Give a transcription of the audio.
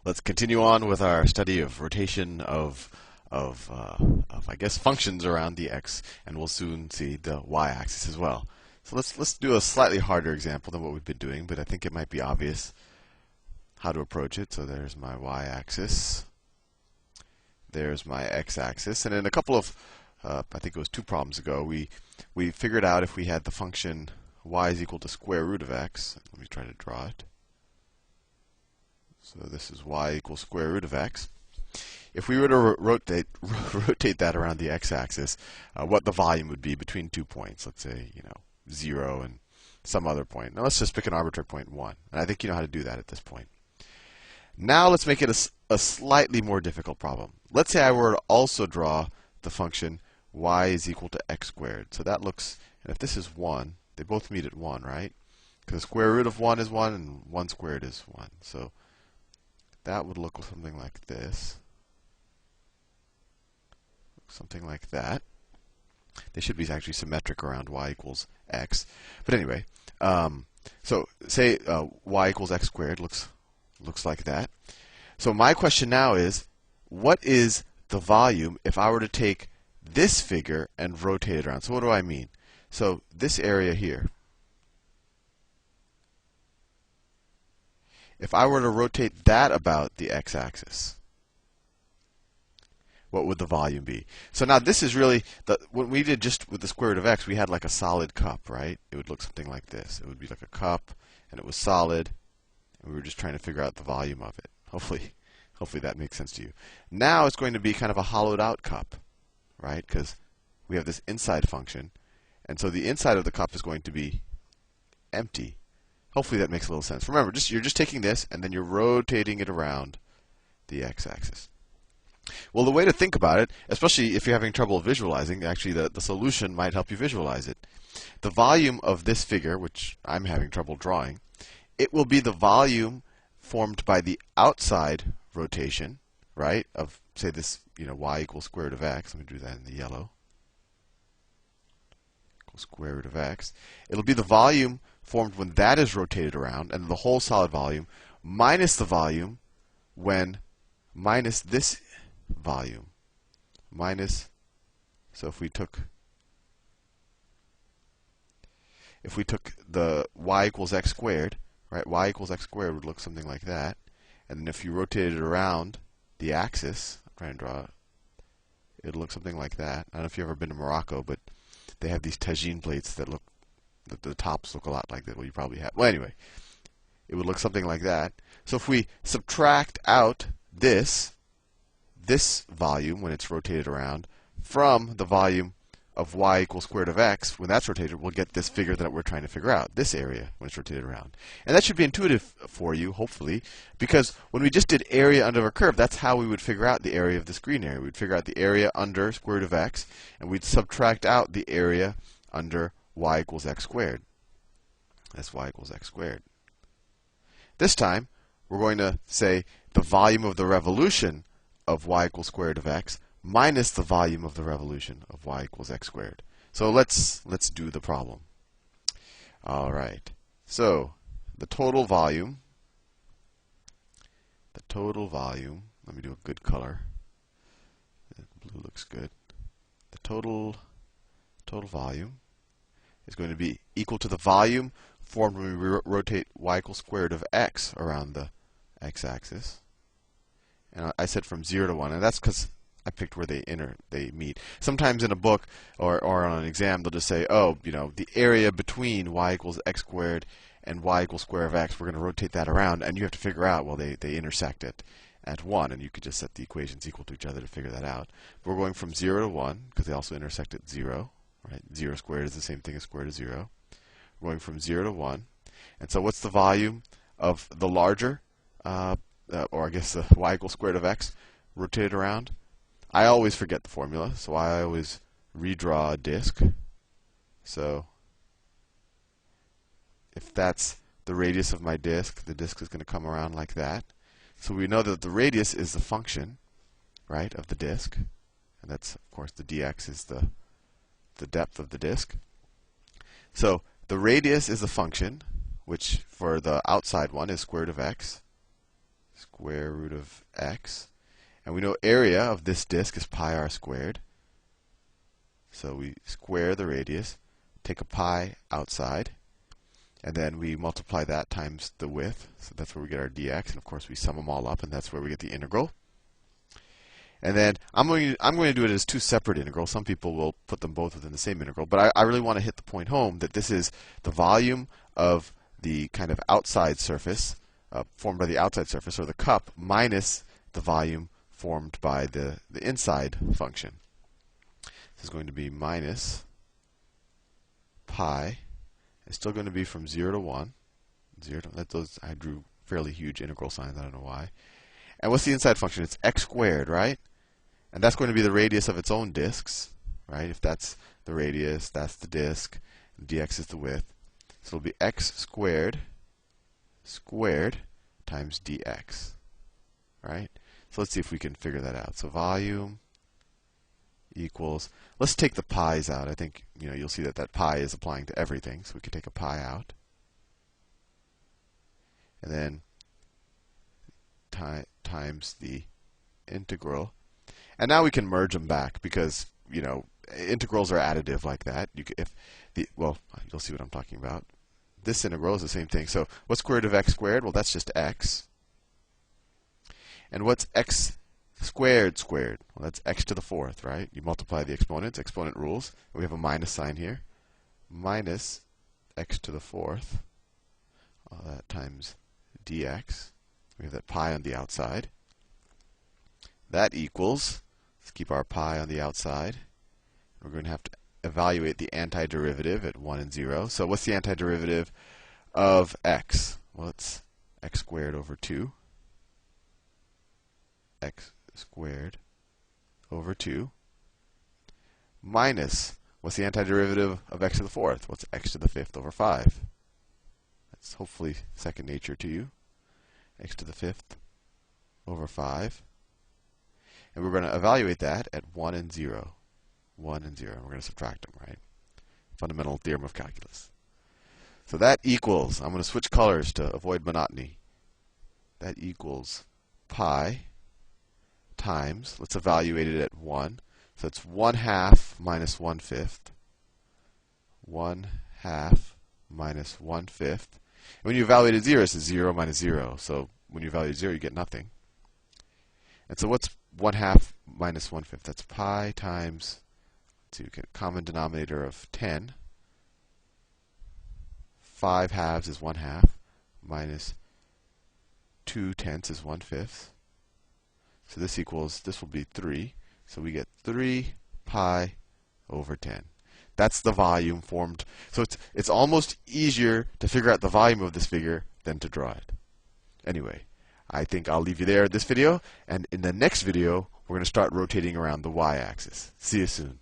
Let's continue on with our study of rotation of I guess functions around the x, and we'll soon see the y-axis as well. So let's do a slightly harder example than what we've been doing, but I think it might be obvious how to approach it. So there's my y-axis, there's my x-axis, and in a couple of I think it was 2 problems ago, we figured out if we had the function y is equal to square root of x. Let me try to draw it. So this is y equals square root of x. If we were to rotate that around the x-axis, what the volume would be between 2 points, let's say 0 and some other point. Now let's just pick an arbitrary point 1, and I think you know how to do that at this point. Now let's make it a slightly more difficult problem. Let's say I were to also draw the function y is equal to x squared. So that looks, and if this is 1, they both meet at 1, right? Because the square root of 1 is 1, and 1 squared is 1. So that would look something like this. Something like that. They should be actually symmetric around y equals x. But anyway, so say y equals x squared looks like that. So my question now is, what is the volume if I were to take this figure and rotate it around? So what do I mean? So this area here, if I were to rotate that about the x-axis, what would the volume be? So now this is really, what we did just with the square root of x, we had like a solid cup, right? It would look something like this. It would be like a cup, and it was solid, and we were just trying to figure out the volume of it. Hopefully that makes sense to you. Now it's going to be kind of a hollowed out cup, right? Because we have this inside function, and so the inside of the cup is going to be empty. Hopefully that makes a little sense. Remember, you're just taking this, and then you're rotating it around the x-axis. Well, the way to think about it, especially if you're having trouble visualizing, actually the solution might help you visualize it. The volume of this figure, which I'm having trouble drawing, it will be the volume formed by the outside rotation, right, of, say, this, y equals square root of x. Let me do that in the yellow. Equals square root of x. It'll be the volume formed when that is rotated around, and the whole solid volume, minus the volume when minus this volume. Minus, so if we took the y equals x squared, right, y equals x squared would look something like that. And then if you rotated it around the axis, I'm trying to draw it, it'll look something like that. I don't know if you've ever been to Morocco, but they have these tagine plates that look, the tops look a lot like that. Well, you probably have. Well, anyway, it would look something like that. So if we subtract out this volume when it's rotated around from the volume of y equals square root of x, when that's rotated, we'll get this figure that we're trying to figure out, this area when it's rotated around. And that should be intuitive for you, hopefully, because when we just did area under a curve, that's how we would figure out the area of this green area. We'd figure out the area under square root of x, and we'd subtract out the area under y equals x squared. That's y equals x squared. This time, we're going to say the volume of the revolution of y equals square root of x minus the volume of the revolution of y equals x squared. So let's do the problem. All right. So the total volume. Let me do a good color. Blue looks good. The total volume is going to be equal to the volume formed when we rotate y equals square root of x around the x-axis. And I said from 0 to 1, and that's because I picked where they meet. Sometimes in a book or on an exam, they'll just say, oh, the area between y equals x squared and y equals square of x, we're going to rotate that around, and you have to figure out, well, they intersect at 1, and you could just set the equations equal to each other to figure that out. But we're going from 0 to 1, because they also intersect at 0, right? 0 squared is the same thing as square root of 0. We're going from 0 to 1. And so what's the volume of the larger, or I guess the y equals square root of x rotated around? I always forget the formula, so I always redraw a disk. So if that's the radius of my disk, the disk is going to come around like that. So we know that the radius is the function, right, of the disk. And that's, of course, the dx is the depth of the disk. So the radius is the function, which for the outside one is square root of x. square root of x. And we know area of this disk is pi r squared. So we square the radius, take a pi outside, and then we multiply that times the width. So that's where we get our dx. And of course, we sum them all up, and that's where we get the integral. And then I'm going to do it as two separate integrals. Some people will put them both within the same integral. But I really want to hit the point home that this is the volume of the kind of outside surface formed by the outside surface, or the cup, minus the volume formed by the inside function. This is going to be minus pi. It's still going to be from 0 to 1. I drew fairly huge integral signs. I don't know why. And what's the inside function? It's x squared, right? And that's going to be the radius of its own disks, right? If that's the radius, that's the disk, and dx is the width. So it'll be x squared times dx, right? So let's see if we can figure that out. So volume equals, let's take the pi's out. I think you'll see that pi is applying to everything, so we could take a pi out. And then times the integral. And now we can merge them back because, integrals are additive like that. You'll see what I'm talking about. This integral is the same thing. So what's square root of x squared? Well, that's just x. And what's x squared? Well, that's x to the fourth, right? You multiply the exponents, exponent rules. We have a minus sign here. Minus x to the fourth. All that times dx. We have that pi on the outside. That equals, let's keep our pi on the outside. We're going to have to evaluate the antiderivative at 1 and 0. So what's the antiderivative of x? Well, it's x squared over 2. X squared over 2 minus, what's the antiderivative of x to the fourth? What's x to the fifth over 5? That's hopefully second nature to you. X to the fifth over 5. And we're going to evaluate that at 1 and 0. 1 and 0. And we're going to subtract them, right? Fundamental theorem of calculus. So that equals, I'm going to switch colors to avoid monotony. That equals pi times, let's evaluate it at 1. So it's 1/2 minus 1/5. 1/2 minus 1/5. And when you evaluate at 0, it's 0 minus 0. So when you evaluate 0, you get nothing. And so what's 1/2 minus 1/5? That's pi times, so you get a common denominator of 10. 5 halves is 1/2 minus 2 tenths is 1/5. So this will be 3. So we get 3 pi over 10. That's the volume formed. So it's almost easier to figure out the volume of this figure than to draw it. Anyway, I think I'll leave you there in this video. And in the next video, we're going to start rotating around the y-axis. See you soon.